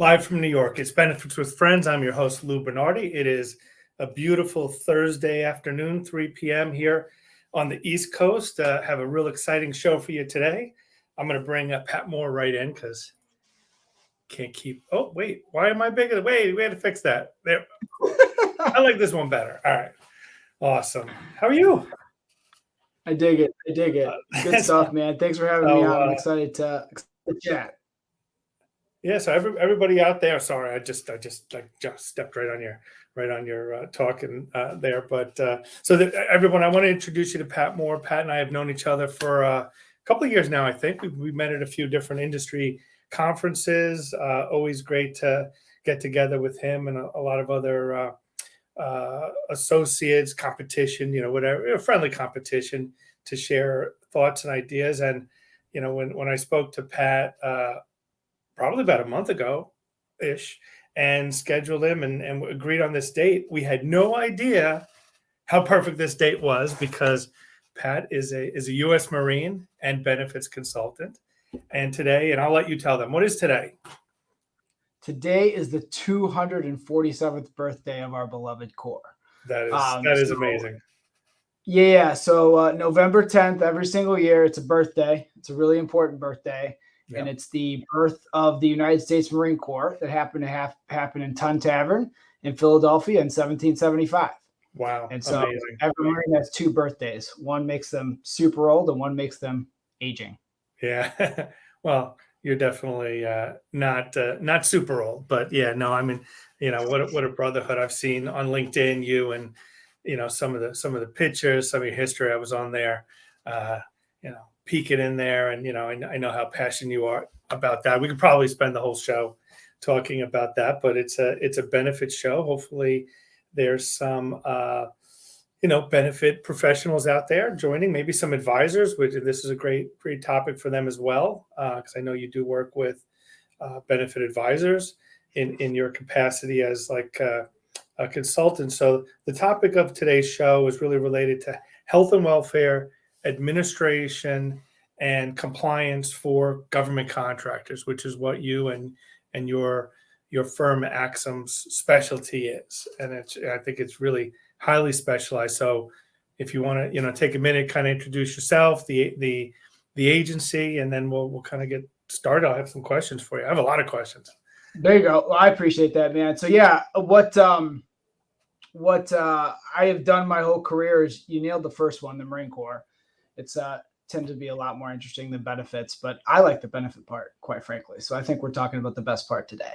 Live from New York. It's Benefits with Friends. I'm your host, Lou Bernardi. It is a beautiful Thursday afternoon, 3 p.m. here on the East Coast. Have a real exciting show for you today. I'm going to bring Pat Moore right in because can't keep. Oh, wait. Why am I bigger? Wait, we had to fix that. There. I like this one better. All right. Awesome. How are you? I dig it. Good stuff, man. Thanks for having me on. I'm excited to chat. Yeah, so everybody out there, sorry, I just stepped right on your talking there, but everyone, I want to introduce you to Pat Moore. Pat and I have known each other for a couple of years now. I think we met at a few different industry conferences. Always great to get together with him and a lot of other associates, competition, whatever, friendly competition to share thoughts and ideas. And when I spoke to Pat. Probably about a month ago-ish, and scheduled him and agreed on this date. We had no idea how perfect this date was because Pat is a US Marine and benefits consultant. And today, and I'll let you tell them, what is today? Today is the 247th birthday of our beloved Corps. That is amazing. Yeah, so November 10th, every single year, it's a birthday. It's a really important birthday. Yep. And it's the birth of the United States Marine Corps that happened to happen in Tun Tavern in Philadelphia in 1775. Wow. And so every Marine has two birthdays. One makes them super old and one makes them aging. Yeah. Well, you're definitely not super old, but yeah, no, I mean, what a brotherhood. I've seen on LinkedIn, you and, some of the pictures, some of your history. I was on there, peeking in there, and I know how passionate you are about that. We could probably spend the whole show talking about that, but it's a benefit show. Hopefully there's some benefit professionals out there joining, maybe some advisors, which this is a great topic for them as well, because I know you do work with benefit advisors in your capacity as like a consultant. So the topic of today's show is really related to health and welfare administration and compliance for government contractors, which is what you and your firm AXIM's specialty is. And I think it's really highly specialized. So if you want to, take a minute, kind of introduce yourself, the agency, and then we'll kind of get started. I'll have some questions for you. I have a lot of questions. There you go. Well, I appreciate that, man. So yeah, what I have done my whole career is, you nailed the first one, the Marine Corps. It's tends to be a lot more interesting than benefits, but I like the benefit part, quite frankly. So I think we're talking about the best part today.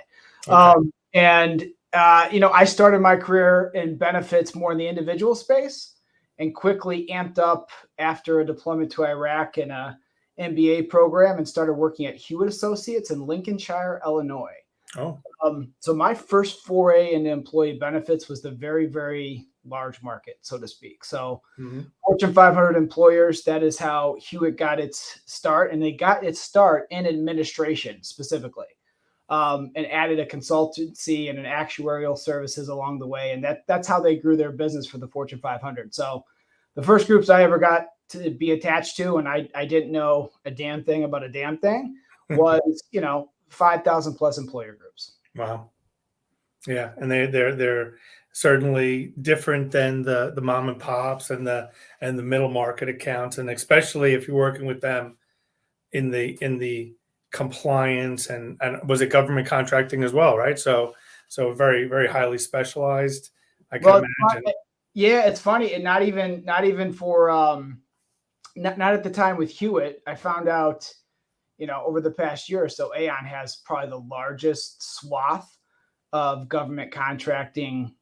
Okay. I started my career in benefits more in the individual space and quickly amped up after a deployment to Iraq and a MBA program and started working at Hewitt Associates in Lincolnshire, Illinois. Oh. So my first foray into employee benefits was the very, very large market, so to speak. So Fortune 500 employers, that is how Hewitt got its start. And they got its start in administration specifically, and added a consultancy and an actuarial services along the way. And that's how they grew their business for the Fortune 500. So the first groups I ever got to be attached to, and I didn't know a damn thing about a damn thing, was, 5,000 plus employer groups. Wow. Yeah. And they're certainly different than the mom and pops and the middle market accounts. And especially if you're working with them in the compliance and was it government contracting as well, right? So very, very highly specialized. I can imagine. Yeah, it's funny. And not even for, not at the time with Hewitt, I found out, over the past year or so, Aon has probably the largest swath of government contracting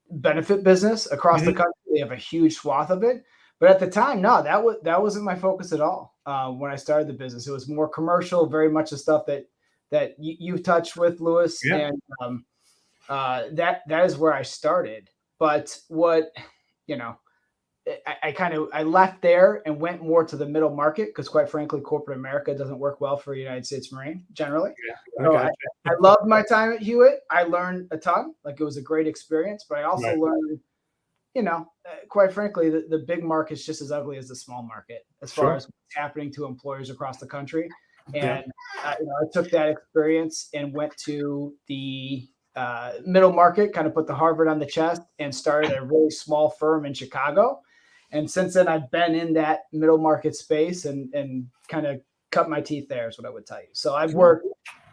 benefit business across the country. They have a huge swath of it. But at the time, no, that wasn't my focus at all. When I started the business, it was more commercial, very much the stuff that you've touched with, Lewis. Yeah. And that is where I started. But what, I left there and went more to the middle market because, quite frankly, corporate America doesn't work well for a United States Marine generally. Yeah, so I loved my time at Hewitt. I learned a ton. Like, it was a great experience, but I also learned, quite frankly, the big market's just as ugly as the small market as far as what's happening to employers across the country. Yeah. And I took that experience and went to the middle market, kind of put the Harvard on the chest, and started a really small firm in Chicago. And since then, I've been in that middle market space and kind of cut my teeth there, is what I would tell you. So I've worked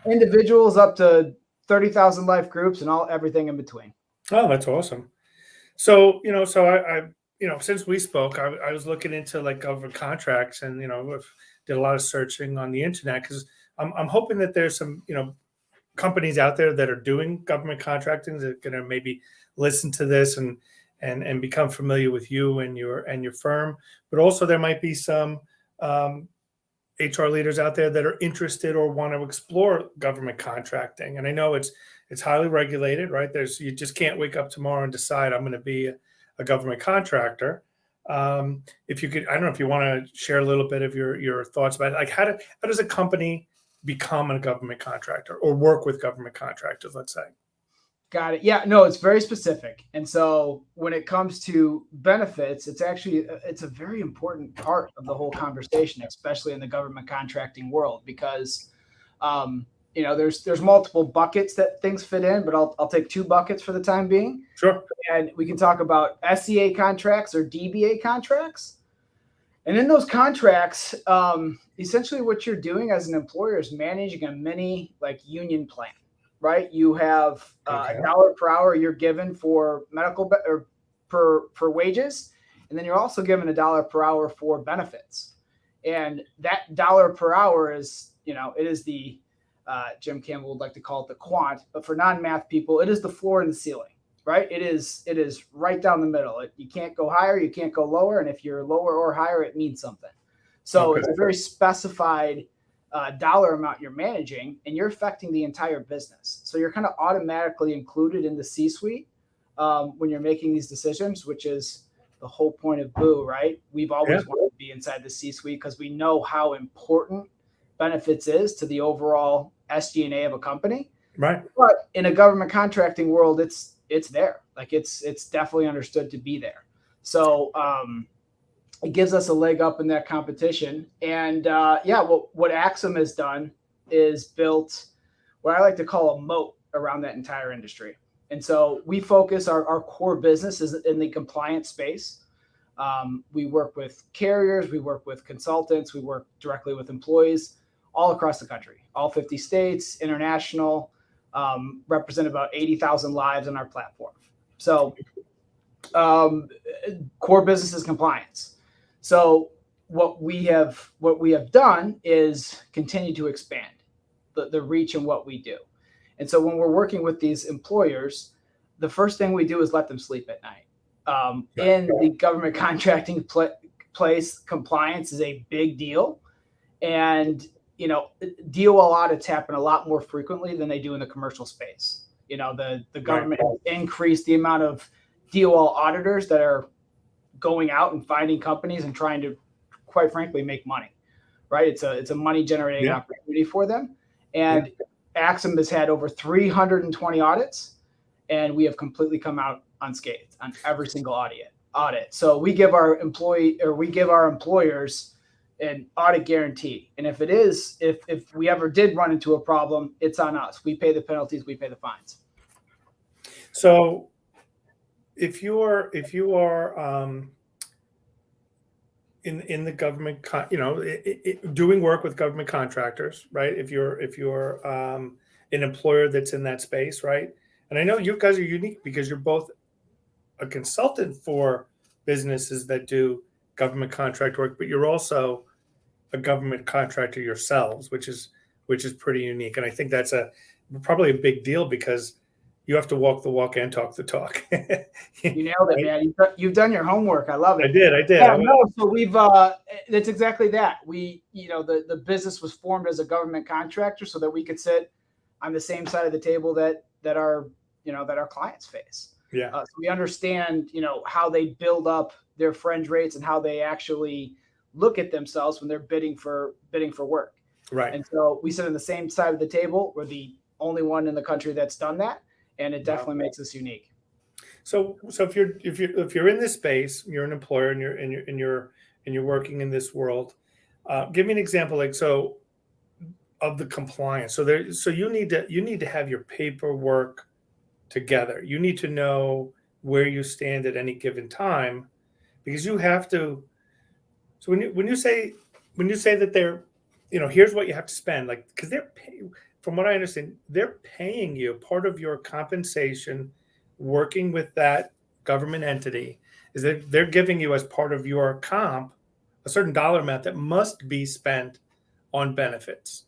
individuals up to 30,000 life groups and everything in between. Oh, that's awesome. So, so since we spoke, I was looking into like government contracts, and, did a lot of searching on the internet, because I'm hoping that there's some, companies out there that are doing government contracting that are going to maybe listen to this and become familiar with you and your firm. But also there might be some HR leaders out there that are interested or want to explore government contracting. And I know it's highly regulated, right? You just can't wake up tomorrow and decide I'm going to be a government contractor. If you could, I don't know if you want to share a little bit of your thoughts about it. Like how does a company become a government contractor or work with government contractors, let's say? Got it. Yeah, no, it's very specific. And so when it comes to benefits, it's a very important part of the whole conversation, especially in the government contracting world, because there's multiple buckets that things fit in, but I'll take two buckets for the time being. Sure. And we can talk about SEA contracts or DBA contracts. And in those contracts, essentially what you're doing as an employer is managing a mini like union plan. Right, you have $1 per hour you're given for medical or for wages, and then you're also given $1 per hour for benefits. And that $1 per hour is, it is the Jim Campbell would like to call it the quant, but for non-math people, it is the floor and the ceiling. Right, it is right down the middle. You can't go higher, you can't go lower, and if you're lower or higher, it means something. So it's a very specified dollar amount you're managing, and you're affecting the entire business. So you're kind of automatically included in the C-suite when you're making these decisions, which is the whole point of Boo, right? We've always wanted to be inside the C-suite because we know how important benefits is to the overall SG&A of a company. Right. But in a government contracting world, it's there. Like it's definitely understood to be there. So it gives us a leg up in that competition. And what AXIM has done is built what I like to call a moat around that entire industry. And so we focus our core business is in the compliance space. We work with carriers, we work with consultants, we work directly with employees all across the country, all 50 states, international, represent about 80,000 lives on our platform. So core business is compliance. So what we have done is continue to expand the reach in what we do. And so when we're working with these employers, the first thing we do is let them sleep at night. In the government contracting place, compliance is a big deal. And, DOL audits happen a lot more frequently than they do in the commercial space. The government has increased the amount of DOL auditors that are going out and finding companies and trying to, quite frankly, make money, right? It's a money generating opportunity for them. And AXIM has had over 320 audits, and we have completely come out unscathed on every single audit. So we give our employers an audit guarantee. And if we ever did run into a problem, it's on us. We pay the penalties, we pay the fines. So if you are in the government, doing work with government contractors, right? If you're an employer that's in that space, right? And I know you guys are unique because you're both a consultant for businesses that do government contract work, but you're also a government contractor yourselves, which is pretty unique. And I think that's probably a big deal because you have to walk the walk and talk the talk. You nailed it, man. You've done your homework. I love it. I did. Yeah, so we've that's exactly that. The business was formed as a government contractor so that we could sit on the same side of the table that our clients face. Yeah. So we understand, how they build up their fringe rates and how they actually look at themselves when they're bidding for work. Right. And so we sit on the same side of the table. We're the only one in the country that's done that. And it definitely makes us unique. So if you're in this space, you're an employer and you're working in this world. Give me an example. Like, so of the compliance. So you need to have your paperwork together. You need to know where you stand at any given time, because you have to. So when you say that they're, here's what you have to spend, like, because from what I understand, they're paying you part of your compensation, working with that government entity, is that they're giving you as part of your comp a certain dollar amount that must be spent on benefits.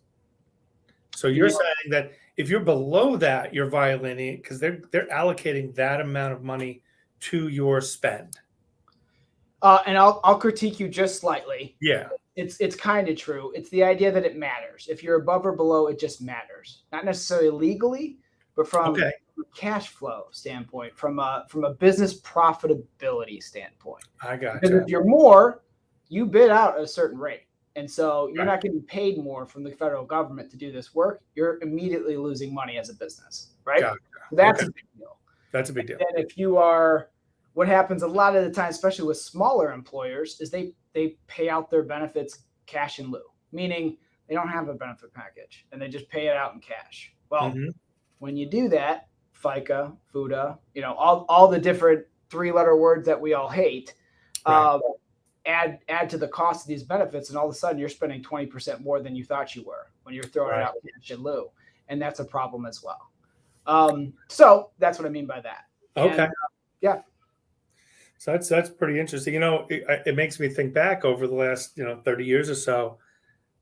So you're Yeah. saying that if you're below that, you're violating it because they're allocating that amount of money to your spend. And I'll critique you just slightly. Yeah. It's kind of true. It's the idea that it matters. If you're above or below, it just matters. Not necessarily legally, but from Okay. a cash flow standpoint, from a business profitability standpoint. I got Because you. if you're more, you bid out at a certain rate. And so you're Right. not getting paid more from the federal government to do this work. You're immediately losing money as a business, right? Gotcha. That's Okay. a big deal. That's a big deal. And if you are, what happens a lot of the time, especially with smaller employers, is they pay out their benefits cash in lieu, meaning they don't have a benefit package and they just pay it out in cash. Well, Mhm. when you do that, FICA, FUTA, all the different 3-letter words that we all hate, Right. add to the cost of these benefits, and all of a sudden you're spending 20% more than you thought you were when you're throwing it Right. out cash in lieu, and that's a problem as well. So that's what I mean by that. Okay. And, yeah. So that's pretty interesting. It makes me think back over the last 30 years or so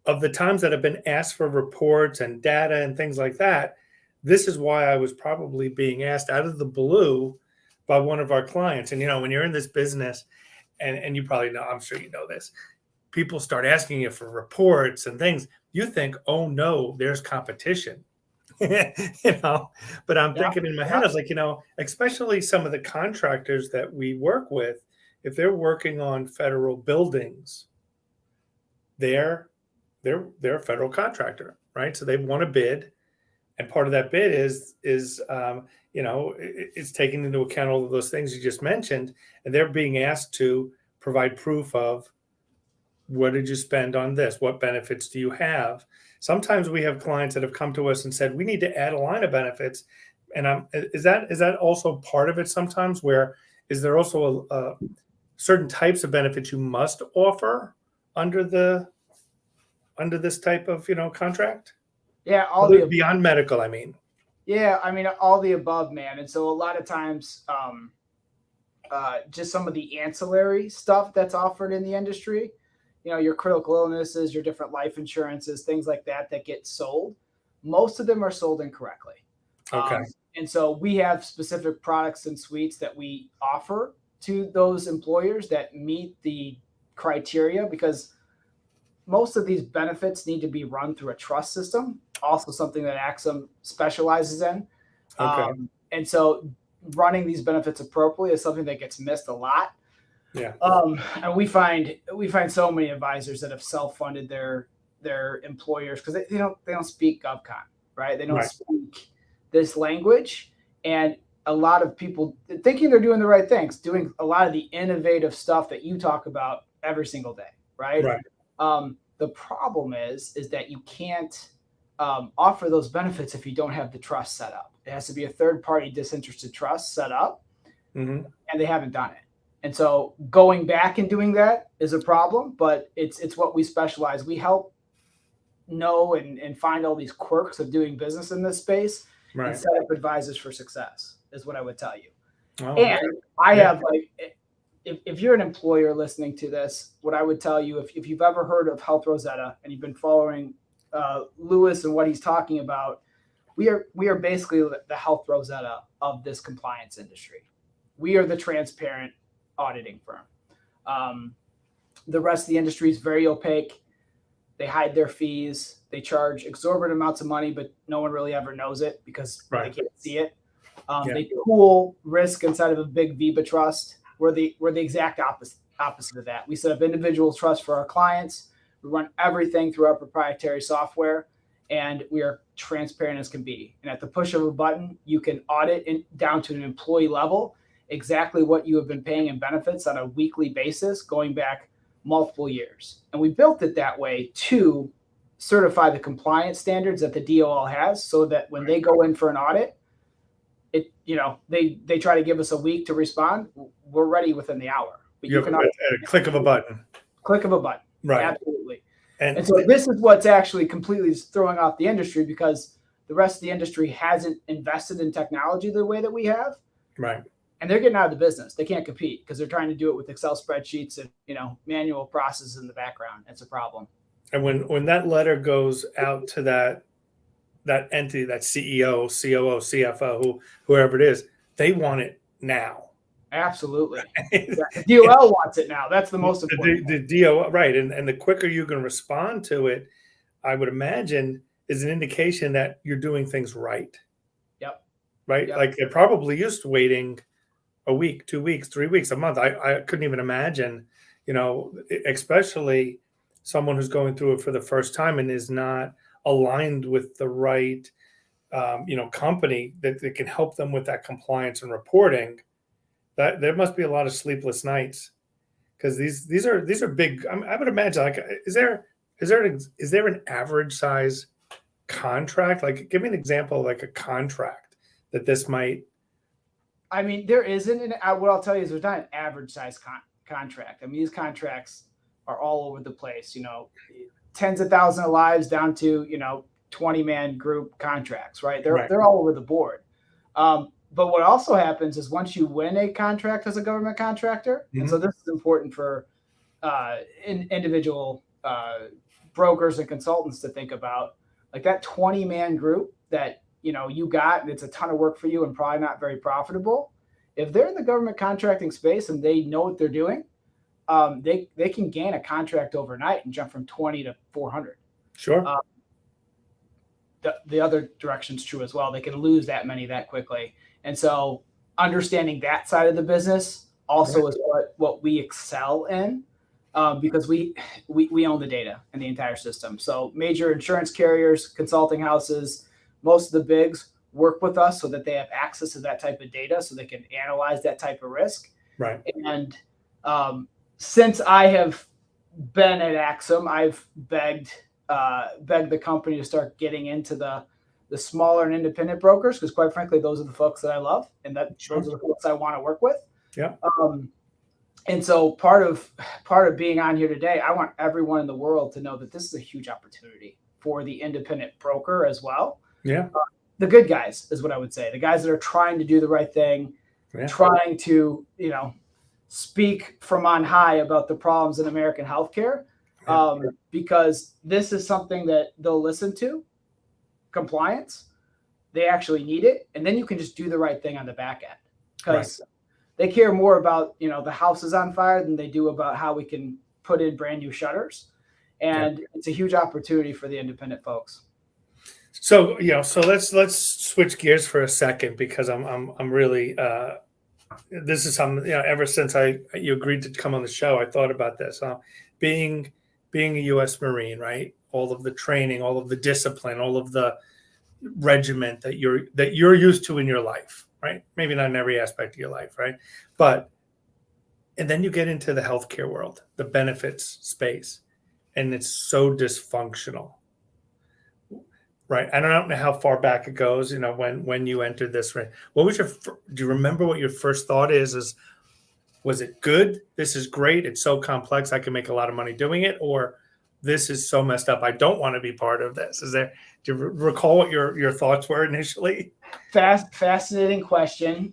of the times that have been asked for reports and data and things like that. This is why I was probably being asked out of the blue by one of our clients. And when you're in this business, and you probably know, I'm sure you know this, people start asking you for reports and things. You think, oh no, there's competition. But I'm thinking in my head, I was like, especially some of the contractors that we work with, if they're working on federal buildings, they're a federal contractor, right? So they want to bid, and part of that bid is it's taking into account all of those things you just mentioned, and they're being asked to provide proof of, what did you spend on this? What benefits do you have? Sometimes we have clients that have come to us and said, we need to add a line of benefits. And is that also part of it sometimes, where is there also a certain types of benefits you must offer under this type of, contract? Yeah, Beyond medical, I mean. Yeah, I mean, all the above, man. And so a lot of times, just some of the ancillary stuff that's offered in the industry, your critical illnesses, your different life insurances, things like that get sold. Most of them are sold incorrectly. Okay. And so we have specific products and suites that we offer to those employers that meet the criteria, because most of these benefits need to be run through a trust system, also something that AXIM specializes in. Okay. And so running these benefits appropriately is something that gets missed a lot. Yeah. And we find so many advisors that have self-funded their employers because they don't speak GovCon, right? They don't speak this language, and a lot of people thinking they're doing the right things, doing a lot of the innovative stuff that you talk about every single day, right? Right. The problem is that you can't offer those benefits if you don't have the trust set up. It has to be a third-party disinterested trust set up, Mm-hmm. and they haven't done it. And so going back and doing that is a problem, but it's what we specialize. We help know and find all these quirks of doing business in this space, Right. and set up advisors for success is what I would tell you. Oh, And I yeah. have, like, if you're an employer listening to this, what I would tell you, if you've ever heard of Health Rosetta and you've been following Lewis and what he's talking about, we are basically the Health Rosetta of this compliance industry. We are the transparent auditing firm. The rest of the industry is very opaque. They hide their fees. They charge exorbitant amounts of money, but no one really ever knows it because they can't see it. They pool risk inside of a big VIBA trust. We're the exact opposite of that. We set up individual trusts for our clients. We run everything through our proprietary software, and we are transparent as can be. And at the push of a button, you can audit down to an employee level exactly what you have been paying in benefits on a weekly basis going back multiple years. And we built it that way to certify the compliance standards that the DOL has, so that when they go in for an audit, they try to give us a week to respond. We're ready within the hour. But you can at a click of a button. Click of a button. Right. Absolutely. And so this is what's actually completely throwing off the industry, because the rest of the industry hasn't invested in technology the way that we have. Right. And they're getting out of the business. They can't compete because they're trying to do it with Excel spreadsheets and, manual processes in the background. It's a problem. And when that letter goes out to that entity, that CEO, COO, CFO, whoever it is, they want it now. Absolutely. The DOL wants it now. That's the most important. The DOL, right. And the quicker you can respond to it, I would imagine, is an indication that you're doing things right. Yep. Right. Yep. Like they're probably used to waiting a week, 2 weeks, 3 weeks, a month. I couldn't even imagine, especially someone who's going through it for the first time and is not aligned with the right, company that can help them with that compliance and reporting. That there must be a lot of sleepless nights, because these are big. I would imagine, like, is there an average size contract? Like, give me an example of like a contract that this might. I mean, there isn't what I'll tell you is there's not an average size contract. I mean, these contracts are all over the place, tens of thousands of lives down to, 20-man group contracts, right? They're all over the board. But what also happens is once you win a contract as a government contractor, mm-hmm. and so this is important for individual brokers and consultants to think about, like that 20-man group that, you got, and it's a ton of work for you and probably not very profitable. If they're in the government contracting space and they know what they're doing, they can gain a contract overnight and jump from 20 to 400. Sure. The other direction's true as well. They can lose that many that quickly. And so understanding that side of the business also is what we excel in, because we own the data and the entire system. So major insurance carriers, consulting houses, most of the bigs work with us so that they have access to that type of data so they can analyze that type of risk. Right. And since I have been at AXIM, I've begged the company to start getting into the smaller and independent brokers, because quite frankly, those are the folks that I love, and those are the folks I want to work with. Yeah. And so part of being on here today, I want everyone in the world to know that this is a huge opportunity for the independent broker as well. Yeah. The good guys is what I would say. The guys that are trying to do the right thing, trying to, speak from on high about the problems in American healthcare, because this is something that they'll listen to. Compliance, they actually need it, and then you can just do the right thing on the back end, because they care more about the house is on fire than they do about how we can put in brand new shutters, and it's a huge opportunity for the independent folks. So let's switch gears for a second, because I'm really this is something, ever since you agreed to come on the show, I thought about this. Being a US Marine, right? All of the training, all of the discipline, all of the regiment that you're used to in your life, right? Maybe not in every aspect of your life, right? And then you get into the healthcare world, the benefits space, and it's so dysfunctional, right? I don't know how far back it goes, when you entered this, right? What was do you remember what your first thought is was it good? This is great. It's so complex. I can make a lot of money doing it. Or this is so messed up, I don't want to be part of this. Do you recall what your thoughts were initially? Fascinating question.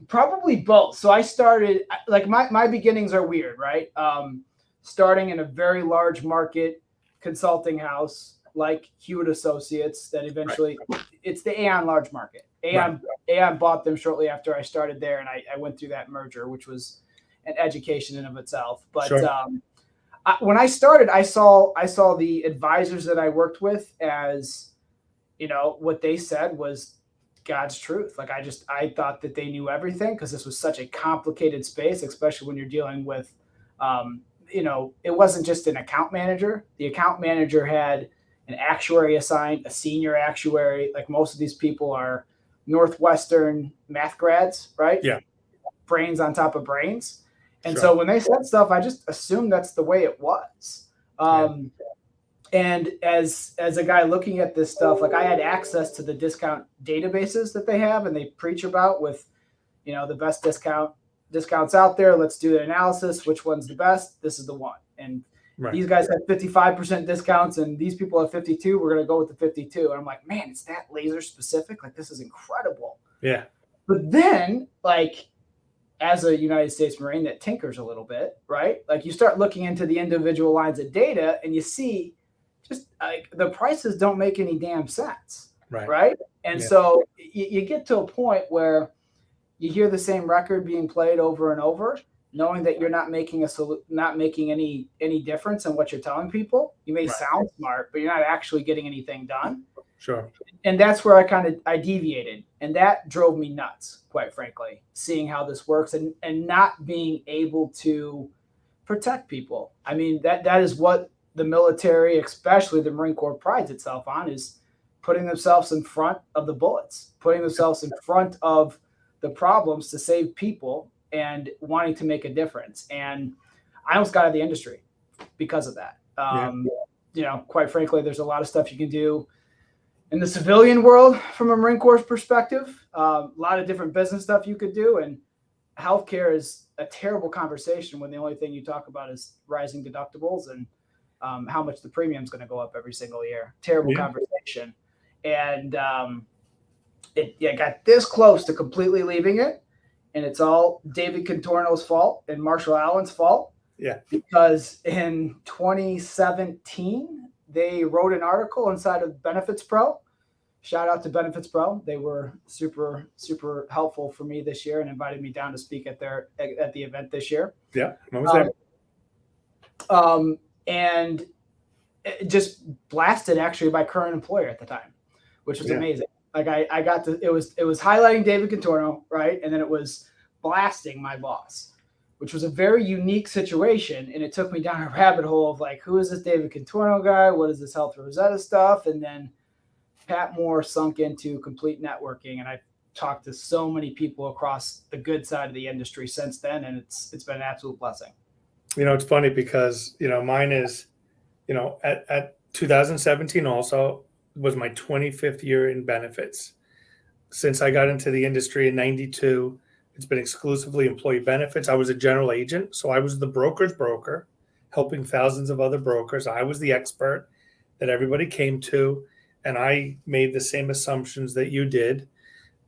Probably both. So I started, like, my beginnings are weird, right? Starting in a very large market consulting house like Hewitt Associates, that eventually it's the Aon large market. Aon bought them shortly after I started there, and I went through that merger, which was an education in of itself. But when I started, I saw the advisors that I worked with as, what they said was God's truth. Like, I thought that they knew everything, because this was such a complicated space, especially when you're dealing with, it wasn't just an account manager. The account manager had an actuary assigned, a senior actuary. Like, most of these people are Northwestern math grads, right? Yeah. Brains on top of brains. And so when they said stuff, I just assumed that's the way it was. And as a guy looking at this stuff, like I had access to the discount databases that they have and they preach about with, the best discounts out there. Let's do an analysis. Which one's the best? This is the one. And Right. these guys have 55% discounts and these people have 52. We're going to go with the 52. And I'm like, man, it's that laser specific. Like, this is incredible. Yeah. But then, like, as a United States Marine that tinkers a little bit, right? Like, you start looking into the individual lines of data and you see just like the prices don't make any damn sense. Right. And so you get to a point where you hear the same record being played over and over, knowing that you're not making any difference in what you're telling people. You may sound smart, but you're not actually getting anything done. Sure. And that's where I deviated. And that drove me nuts, quite frankly, seeing how this works and not being able to protect people. I mean, that is what the military, especially the Marine Corps, prides itself on, is putting themselves in front of the bullets, putting themselves in front of the problems to save people and wanting to make a difference. And I almost got out of the industry because of that. Quite frankly, there's a lot of stuff you can do in the civilian world from a Marine Corps perspective, a lot of different business stuff you could do. And healthcare is a terrible conversation when the only thing you talk about is rising deductibles and how much the premium is going to go up every single year. Terrible conversation. And it got this close to completely leaving it. And it's all David Contorno's fault and Marshall Allen's fault. Yeah. Because in 2017, they wrote an article inside of Benefits Pro. Shout out to Benefits Pro. They were super, super helpful for me this year and invited me down to speak at the event this year. Yeah, I was there. And it just blasted actually my current employer at the time, which was amazing. Like I got to, it was highlighting David Contorno, right? And then it was blasting my boss, which was a very unique situation. And it took me down a rabbit hole of like, who is this David Contorno guy? What is this Health Rosetta stuff? And then Pat Moore sunk into complete networking. And I've talked to so many people across the good side of the industry since then. And it's been an absolute blessing. It's funny because, mine is, at 2017 also was my 25th year in benefits. Since I got into the industry in 92, it's been exclusively employee benefits. I was a general agent, so I was the broker's broker, helping thousands of other brokers. I was the expert that everybody came to, and I made the same assumptions that you did,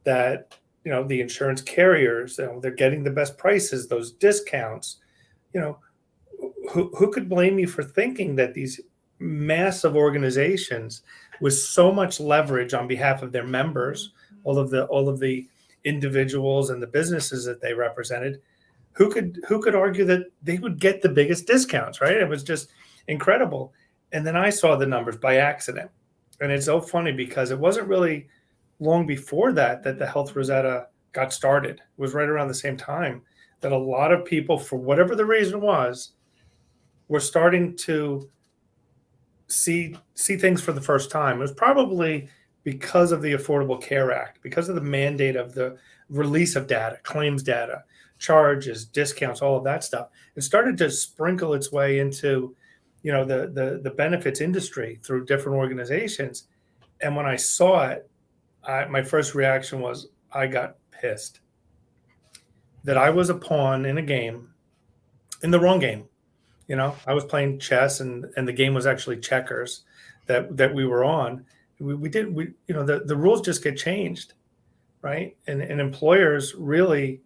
that, the insurance carriers, they're getting the best prices, those discounts. Who could blame me for thinking that these massive organizations with so much leverage on behalf of their members, all of the individuals and the businesses that they represented, who could argue that they would get the biggest discounts, right? It was just incredible. And then I saw the numbers by accident. And it's so funny because it wasn't really long before that the Health Rosetta got started. It was right around the same time that a lot of people, for whatever the reason was, were starting to see things for the first time. It was probably because of the Affordable Care Act, because of the mandate of the release of data, claims data, charges, discounts, all of that stuff. It started to sprinkle its way into, the benefits industry through different organizations. And when I saw it, my first reaction was I got pissed that I was a pawn in a game, in the wrong game. I was playing chess and the game was actually checkers that we were on. The rules just get changed, right? And employers really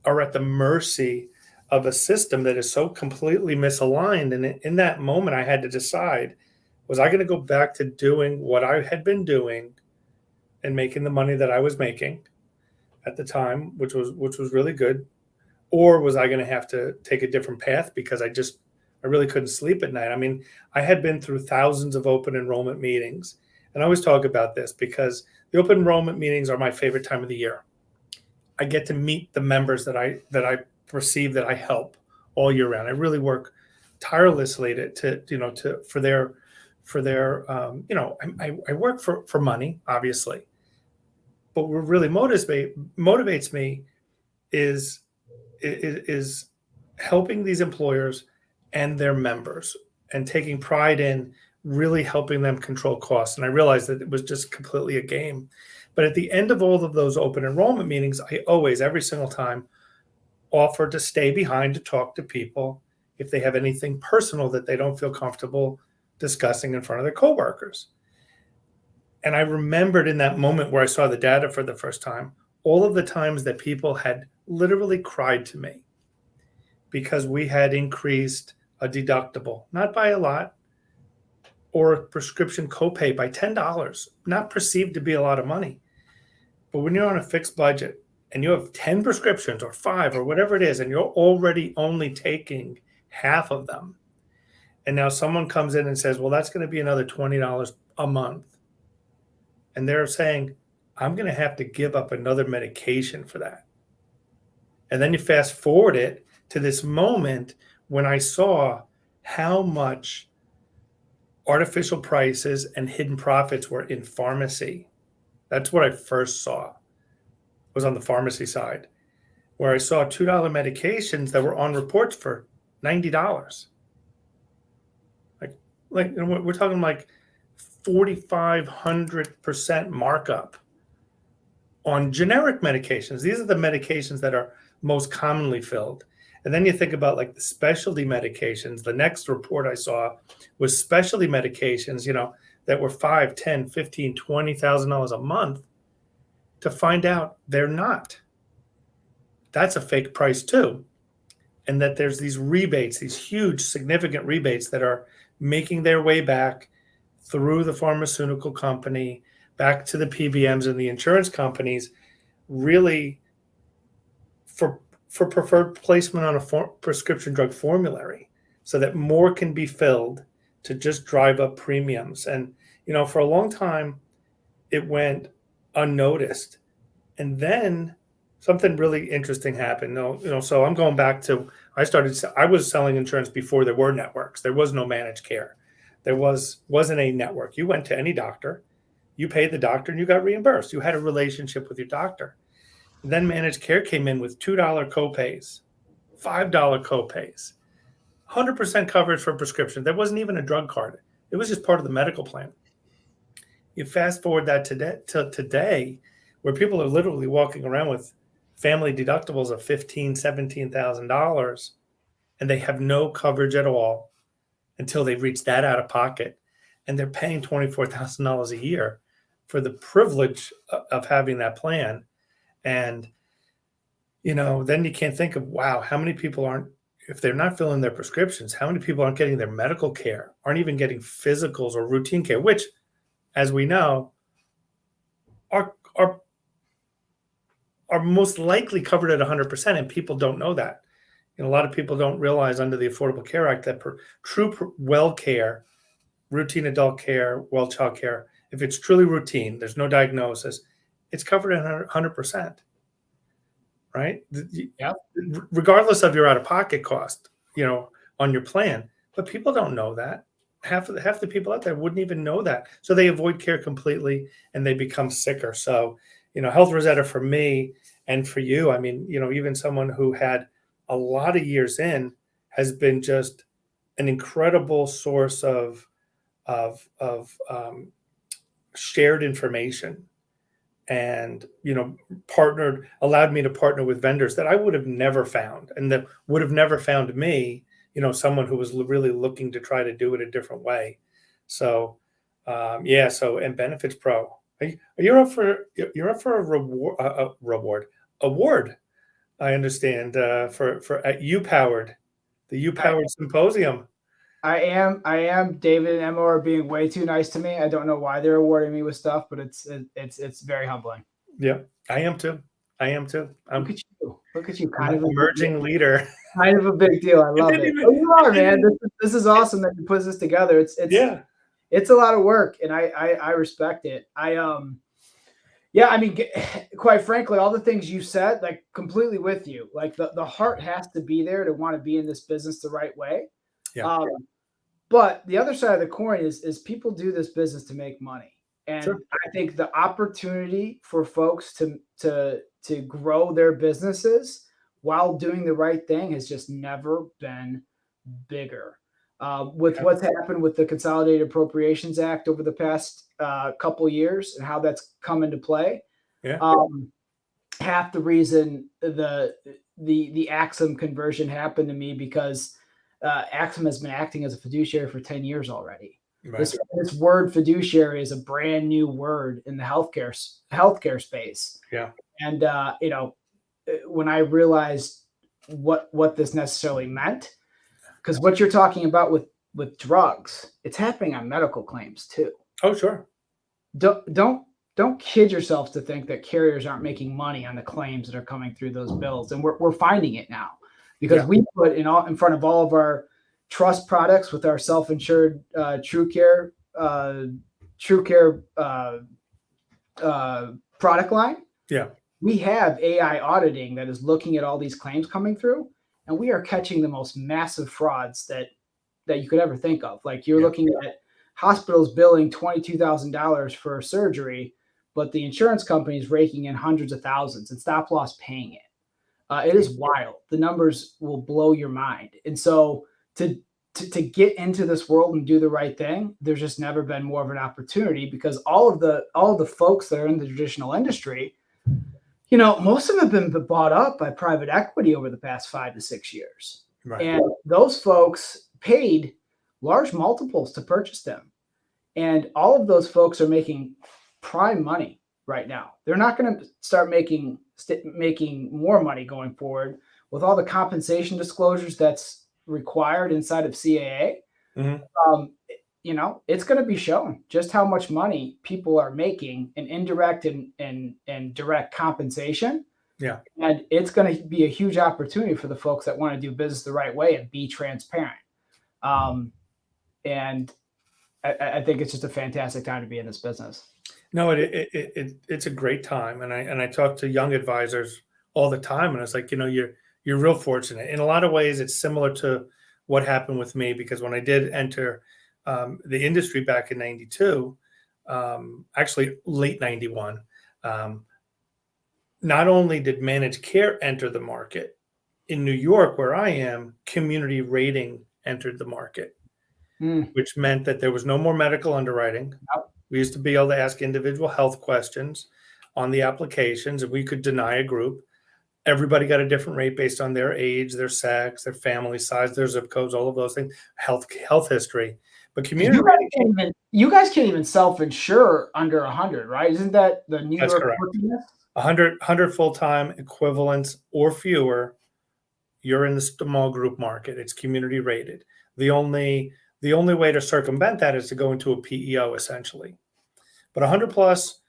are at the mercy of a system that is so completely misaligned. And in that moment, I had to decide, was I going to go back to doing what I had been doing and making the money that I was making at the time, which was really good, or was I going to have to take a different path because I really couldn't sleep at night? I mean, I had been through thousands of open enrollment meetings, and I always talk about this because the open enrollment meetings are my favorite time of the year. I get to meet the members that I perceive that I help all year round. I really work tirelessly I work for money, obviously, but what really motivates me is helping these employers and their members and taking pride in really helping them control costs. And I realized that it was just completely a game. But at the end of all of those open enrollment meetings, I always, every single time, offer to stay behind to talk to people if they have anything personal that they don't feel comfortable discussing in front of their coworkers. And I remembered in that moment where I saw the data for the first time, all of the times that people had literally cried to me because we had increased a deductible, not by a lot, or a prescription copay by $10, not perceived to be a lot of money. But when you're on a fixed budget and you have 10 prescriptions or 5 or whatever it is, and you're already only taking half of them, and now someone comes in and says, well, that's going to be another $20 a month. And they're saying, I'm going to have to give up another medication for that. And then you fast forward it to this moment when I saw how much artificial prices and hidden profits were in pharmacy. That's what I first saw, was on the pharmacy side, where I saw $2 medications that were on reports for $90. Like we're talking like 4,500% markup on generic medications. These are the medications that are most commonly filled. And then you think about like the specialty medications. The next report I saw was specialty medications, that were $5, $10, $15, $20,000 a month, to find out they're not. That's a fake price too. And that there's these rebates, these huge, significant rebates that are making their way back through the pharmaceutical company, back to the PBMs and the insurance companies, really for preferred placement on a prescription drug formulary, so that more can be filled to just drive up premiums. And, for a long time, it went unnoticed. And then something really interesting happened. So I'm going back to, I was selling insurance before there were networks. There was no managed care. There wasn't a network. You went to any doctor, you paid the doctor, and you got reimbursed. You had a relationship with your doctor. And then managed care came in with $2 copays, $5 copays, 100% coverage for prescription. There wasn't even a drug card. It was just part of the medical plan. You fast forward that to today, where people are literally walking around with family deductibles of $15,000, $17,000, and they have no coverage at all until they reach that out of pocket, and they're paying $24,000 a year for the privilege of having that plan. And then you can't think of, wow, how many people aren't, if they're not filling their prescriptions, how many people aren't getting their medical care, aren't even getting physicals or routine care, which, as we know, are most likely covered at 100%, and people don't know that. A lot of people don't realize under the Affordable Care Act that true well care, routine adult care, well child care, if it's truly routine, there's no diagnosis, it's covered at 100%, right? Yeah. Regardless of your out-of-pocket cost, on your plan. But people don't know that. Half the people out there wouldn't even know that. So they avoid care completely and they become sicker. So, Health Rosetta for me and for you, even someone who had a lot of years in, has been just an incredible source of shared information, and allowed me to partner with vendors that I would have never found, and that would have never found me, someone who was really looking to try to do it a different way. So and Benefits Pro, you're up for a award, I understand, for at UPowered, the UPowered Symposium. I am. David and Emma are being way too nice to me. I don't know why they're awarding me with stuff, but it's very humbling. Yeah, I am too. Look at you, kind of emerging leader. Kind of a big deal. I love it. Oh, you are, man. This is awesome that you put this together. It's a lot of work, and I respect it. Quite frankly, all the things you said, like, completely with you. Like, the heart has to be there to want to be in this business the right way. Yeah. But the other side of the coin is people do this business to make money. And sure. I think the opportunity for folks to grow their businesses while doing the right thing has just never been bigger. With what's happened with the Consolidated Appropriations Act over the past couple years and how that's come into play. Yeah. Half the reason the AXIM conversion happened to me because AXIM has been acting as a fiduciary for 10 years already. Right. This word fiduciary is a brand new word in the healthcare space. Yeah. And when I realized what this necessarily meant, because what you're talking about with drugs, it's happening on medical claims too. Oh, sure. Don't kid yourself to think that carriers aren't making money on the claims that are coming through those bills, and we're finding it now because we put in front of all of our trust products with our self-insured TrueCare product line. Yeah. We have AI auditing that is looking at all these claims coming through, and we are catching the most massive frauds that you could ever think of. Like you're looking at hospitals billing $22,000 for a surgery, but the insurance company is raking in hundreds of thousands and stop loss paying it. It is wild. The numbers will blow your mind. And so to get into this world and do the right thing, there's just never been more of an opportunity because all of the folks that are in the traditional industry, most of them have been bought up by private equity over the past 5 to 6 years. Right. And those folks paid large multiples to purchase them. And all of those folks are making prime money right now. They're not going to start making more money going forward with all the compensation disclosures that's required inside of CAA. Mm-hmm. It's going to be shown just how much money people are making in indirect and direct compensation. Yeah. And it's going to be a huge opportunity for the folks that want to do business the right way and be transparent. And I think it's just a fantastic time to be in this business. No, it's a great time. And I talk to young advisors all the time. And it's like, you're real fortunate. In a lot of ways, it's similar to what happened with me, because when I did enter the industry back in 92, actually late 91, not only did managed care enter the market, in New York, where I am, community rating entered the market, which meant that there was no more medical underwriting. We used to be able to ask individual health questions on the applications, and we could deny a group. Everybody got a different rate based on their age, their sex, their family size, their zip codes, all of those things, health history. But community rating, you guys can't even self-insure under 100, right? Isn't that the New York? 100 full-time equivalents or fewer, you're in the small group market. It's community rated. The only way to circumvent that is to go into a PEO essentially. But 100 plus,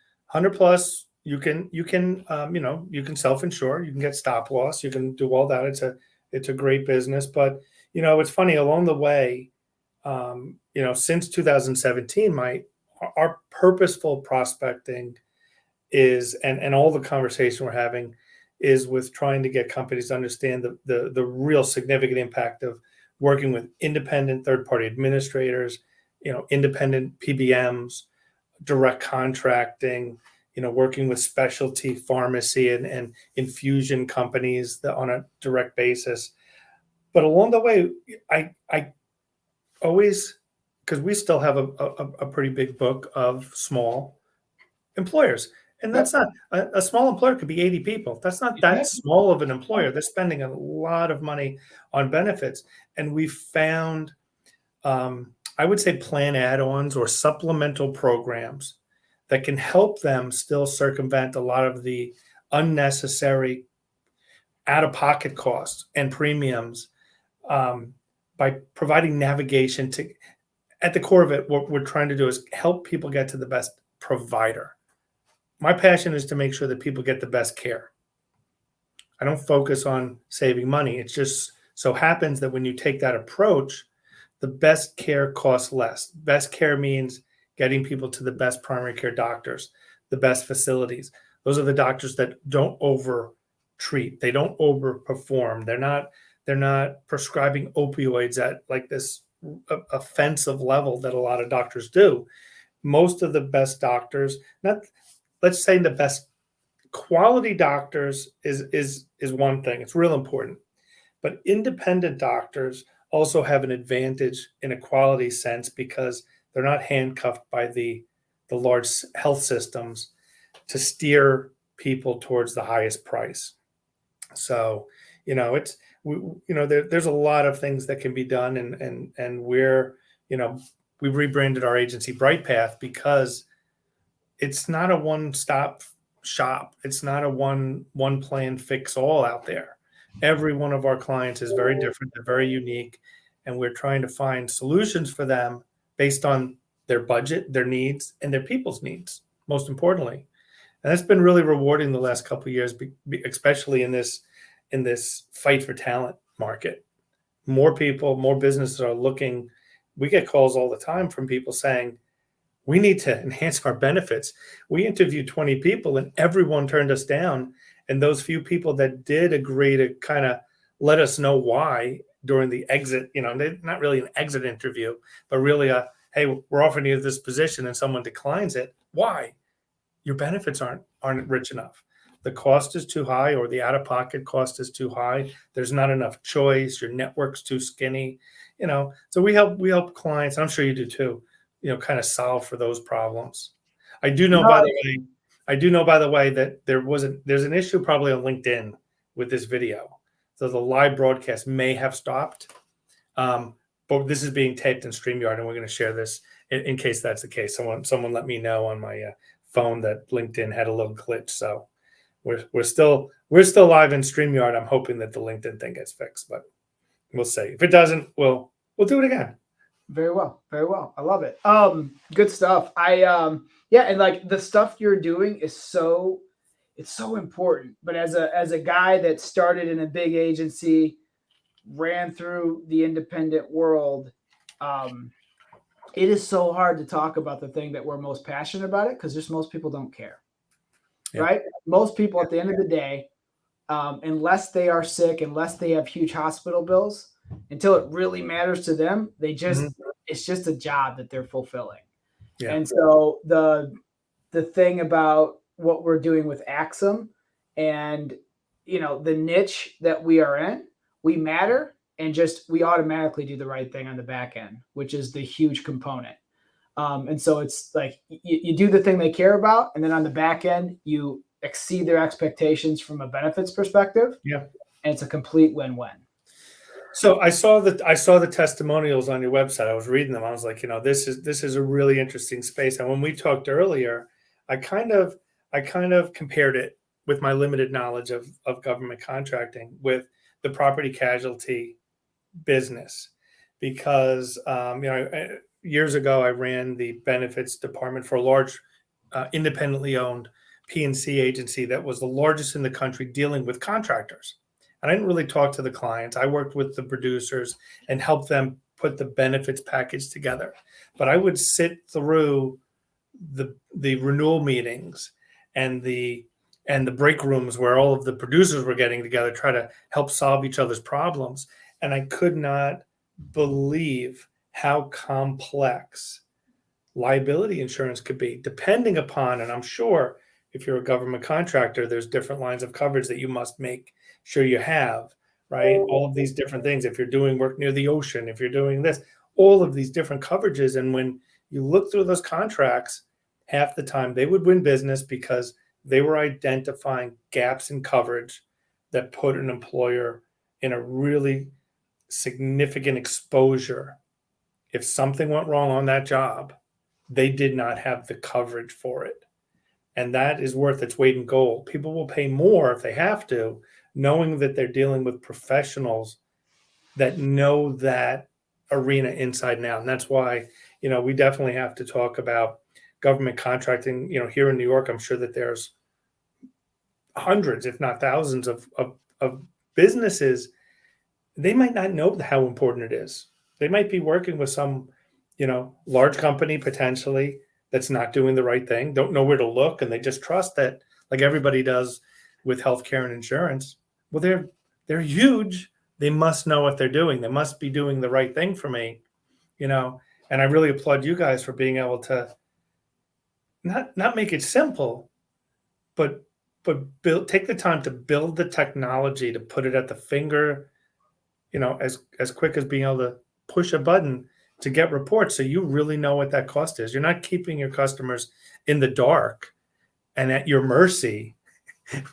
you can self-insure, you can get stop loss, you can do all that. It's a great business. But it's funny, along the way, since 2017, our purposeful prospecting is, and all the conversation we're having is with trying to get companies to understand the real significant impact of working with independent third-party administrators, independent PBMs, direct contracting, working with specialty pharmacy and infusion companies on a direct basis. But along the way, I always, because we still have a pretty big book of small employers. And that's not a small employer could be 80 people. That's not that small of an employer. They're spending a lot of money on benefits. And we found, I would say, plan add-ons or supplemental programs that can help them still circumvent a lot of the unnecessary out-of-pocket costs and premiums by providing navigation to, at the core of it, what we're trying to do is help people get to the best provider. My passion is to make sure that people get the best care. I don't focus on saving money. It just so happens that when you take that approach, the best care costs less. Best care means getting people to the best primary care doctors, the best facilities. Those are the doctors that don't over treat. They don't overperform. They're not prescribing opioids at like this offensive level that a lot of doctors do. Most of the best doctors, let's say the best quality doctors is one thing. It's real important. But independent doctors also have an advantage in a quality sense because they're not handcuffed by the large health systems to steer people towards the highest price. So, it's there's a lot of things that can be done, and you know we rebranded our agency Bright Path because it's not a one-stop shop. It's not a one plan fix all out there. Every one of our clients is very different. They're very unique, and we're trying to find solutions for them based on their budget, their needs, and their people's needs, most importantly. And that's been really rewarding the last couple of years, especially in this fight for talent market. More people, more businesses are looking. We get calls all the time from people saying, we need to enhance our benefits. We interviewed 20 people and everyone turned us down. And those few people that did agree to kind of let us know why during the exit, not really an exit interview, but really hey, we're offering you this position and someone declines it. Why? Your benefits aren't rich enough. The cost is too high, or the out-of-pocket cost is too high. There's not enough choice. Your network's too skinny. So we help clients, and I'm sure you do too, kind of solve for those problems. I do know, by the way, that there's an issue probably on LinkedIn with this video. So the live broadcast may have stopped, but this is being taped in StreamYard, and we're going to share this in case that's the case. Someone let me know on my phone that LinkedIn had a little glitch. So we're still live in StreamYard. I'm hoping that the LinkedIn thing gets fixed, but we'll see. If it doesn't, we'll do it again. Very well. Very well. I love it. Good stuff. Yeah. And like the stuff you're doing is it's so important, but as a guy that started in a big agency, ran through the independent world, it is so hard to talk about the thing that we're most passionate about it, because just most people don't care. Yeah. Right? Most people at the end of the day, unless they are sick, unless they have huge hospital bills, until it really matters to them, it's just a job that they're fulfilling. Yeah. And so the thing about what we're doing with AXIM and, the niche that we are in, we matter, and we automatically do the right thing on the back end, which is the huge component. And so it's like you do the thing they care about, and then on the back end, you exceed their expectations from a benefits perspective. Yeah. And it's a complete win-win. So I saw the testimonials on your website. I was reading them. I was like, this is a really interesting space. And when we talked earlier, I kind of compared it with my limited knowledge of government contracting with the property casualty business, because years ago I ran the benefits department for a large independently owned P&C agency that was the largest in the country dealing with contractors. And I didn't really talk to the clients. I worked with the producers and helped them put the benefits package together. But I would sit through the renewal meetings and the break rooms where all of the producers were getting together, try to help solve each other's problems. And I could not believe how complex liability insurance could be, depending upon, and I'm sure if you're a government contractor, there's different lines of coverage that you must make sure you have, right? All of these different things. If you're doing work near the ocean, if you're doing this, all of these different coverages. And when you look through those contracts, half the time they would win business because they were identifying gaps in coverage that put an employer in a really significant exposure. If something went wrong on that job, they did not have the coverage for it. And that is worth its weight in gold. People will pay more if they have to, knowing that they're dealing with professionals that know that arena inside and out. And that's why, we definitely have to talk about government contracting. Here in New York, I'm sure that there's hundreds, if not thousands of businesses. They might not know how important it is. They might be working with some, large company potentially that's not doing the right thing, don't know where to look, and they just trust that, like everybody does with healthcare and insurance. Well, they're huge. They must know what they're doing. They must be doing the right thing for me, And I really applaud you guys for being able to not make it simple, but take the time to build the technology to put it at the as quick as being able to push a button to get reports, so you really know what that cost is. You're not keeping your customers in the dark and at your mercy.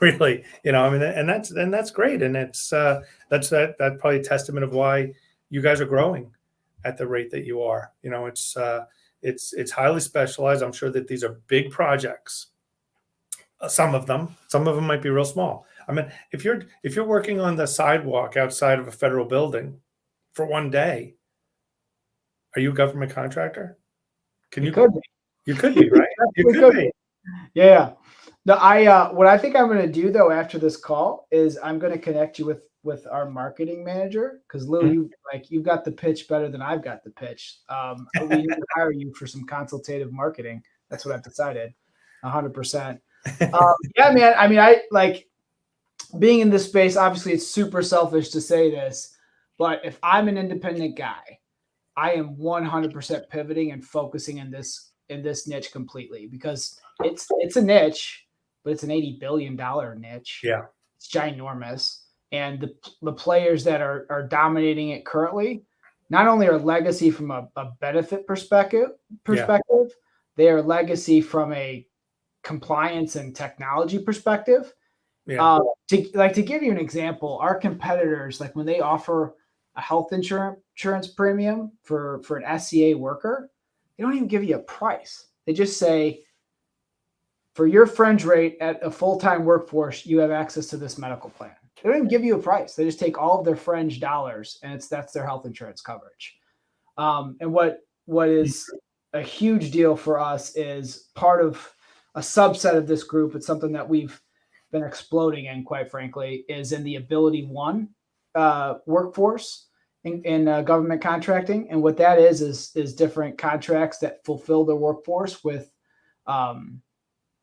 Really, I mean, and that's great, and that's probably a testament of why you guys are growing at the rate that you are. It's highly specialized. I'm sure that these are big projects. Some of them might be real small. I mean, if you're working on the sidewalk outside of a federal building for one day, are you a government contractor? You could be. You could be, right? You Definitely could be. Yeah. No, what I think I'm going to do though after this call is I'm going to connect you with our marketing manager, because Lou, you've got the pitch better than I've got the pitch. We need to hire you for some consultative marketing. That's what I've decided. 100%. Yeah, man. I mean, I like being in this space. Obviously, it's super selfish to say this, but if I'm an independent guy, I am 100% pivoting and focusing in this niche completely, because it's a niche, but it's an $80 billion niche. Yeah, it's ginormous, and the players that are dominating it currently not only are legacy from a benefit perspective, they are legacy from a compliance and technology perspective. Yeah. To give you an example, our competitors, like when they offer a health insurance premium for an SCA worker, they don't even give you a price. They just say, for your fringe rate at a full-time workforce, you have access to this medical plan. They don't even give you a price. They just take all of their fringe dollars, and that's their health insurance coverage. And what is a huge deal for us is part of a subset of this group. It's something that we've been exploding in, quite frankly, is in the Ability One workforce in government contracting. And what that is different contracts that fulfill their workforce with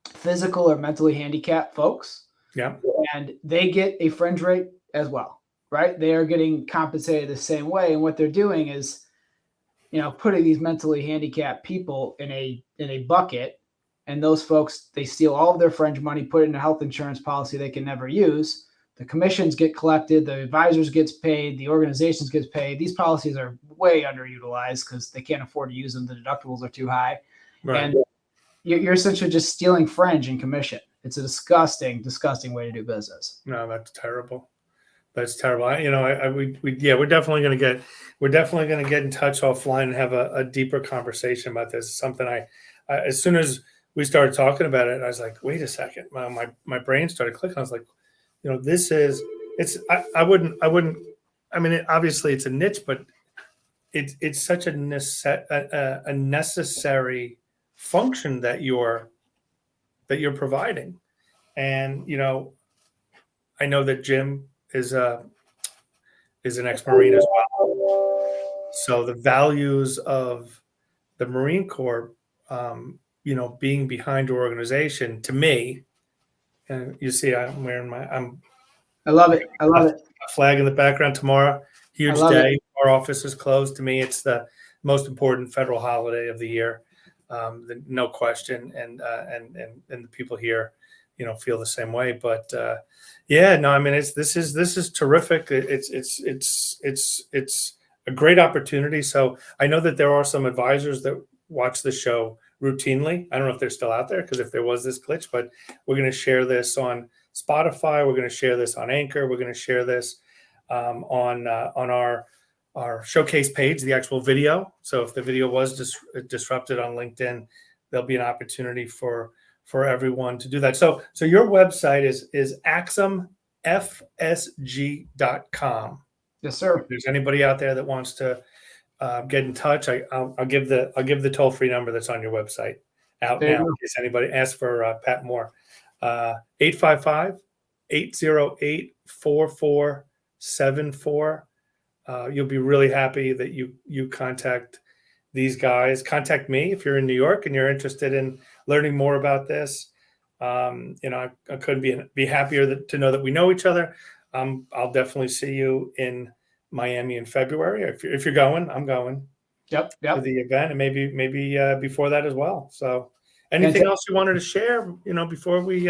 physical or mentally handicapped folks. Yeah. And they get a fringe rate as well, right? They are getting compensated the same way. And what they're doing is, putting these mentally handicapped people in a bucket, and those folks, they steal all of their fringe money, put it in a health insurance policy they can never use. The commissions get collected, the advisors gets paid, the organizations gets paid. These policies are way underutilized because they can't afford to use them. The deductibles are too high. Right. And you're essentially just stealing fringe and commission. It's a disgusting, disgusting way to do business. No, that's terrible. That's terrible. We're definitely going to get in touch offline and have a deeper conversation about this. It's something I as soon as we started talking about it, I was like, wait a second. My brain started clicking. I was like, obviously it's a niche, but it's such a necessary function that you're providing. And, I know that Jim is an ex-Marine as well. So the values of the Marine Corps, being behind your organization, to me, and you see, I'm wearing I love it. A flag in the background tomorrow. Huge day. It. Our office is closed. To me, it's the most important federal holiday of the year. No question. And the people here, feel the same way. But this is terrific. It's a great opportunity. So I know that there are some advisors that watch the show routinely. I don't know if they're still out there, because if there was this glitch, but we're going to share this on Spotify. We're going to share this on Anchor. We're going to share this on our showcase page, the actual video. So if the video was disrupted on LinkedIn, there'll be an opportunity for everyone to do that. So your website is AXIM FSG.com. Yes, sir. If there's anybody out there that wants to get in touch, I'll give the toll-free number that's on your website out now in case anybody asks for Pat Moore. 855-808-4474. You'll be really happy that you contact these guys. Contact me if you're in New York and you're interested in learning more about this. I couldn't be happier to know that we know each other. I'll definitely see you in Miami in February. If you're going, I'm going. Yep. To the event, and maybe before that as well. So anything else you wanted to share, before we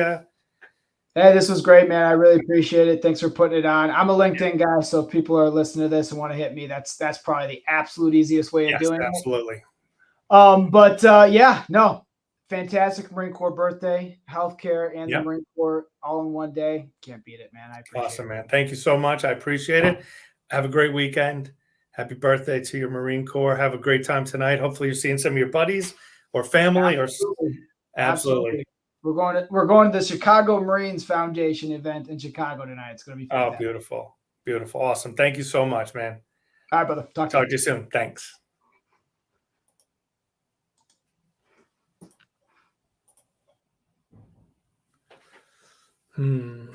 Hey, this was great, man. I really appreciate it. Thanks for putting it on. I'm a LinkedIn guy, so if people are listening to this and want to hit me, that's probably the absolute easiest way of Yes, doing it. absolutely. But yeah, no, fantastic Marine Corps birthday, healthcare, and the Yep. Marine Corps all in one day. Can't beat it, man. I appreciate Awesome, it. man. Thank you so much. I appreciate it. Have a great weekend. Happy birthday to your Marine Corps. Have a great time tonight. Hopefully, you're seeing some of your buddies or family or Absolutely. absolutely. Absolutely. We're going to the Chicago Marines Foundation event in Chicago tonight. It's gonna be Oh, fantastic. beautiful. Beautiful. Awesome. Thank you so much, man. All right, brother. Talk to Talk you. to you soon. Thanks. Hmm.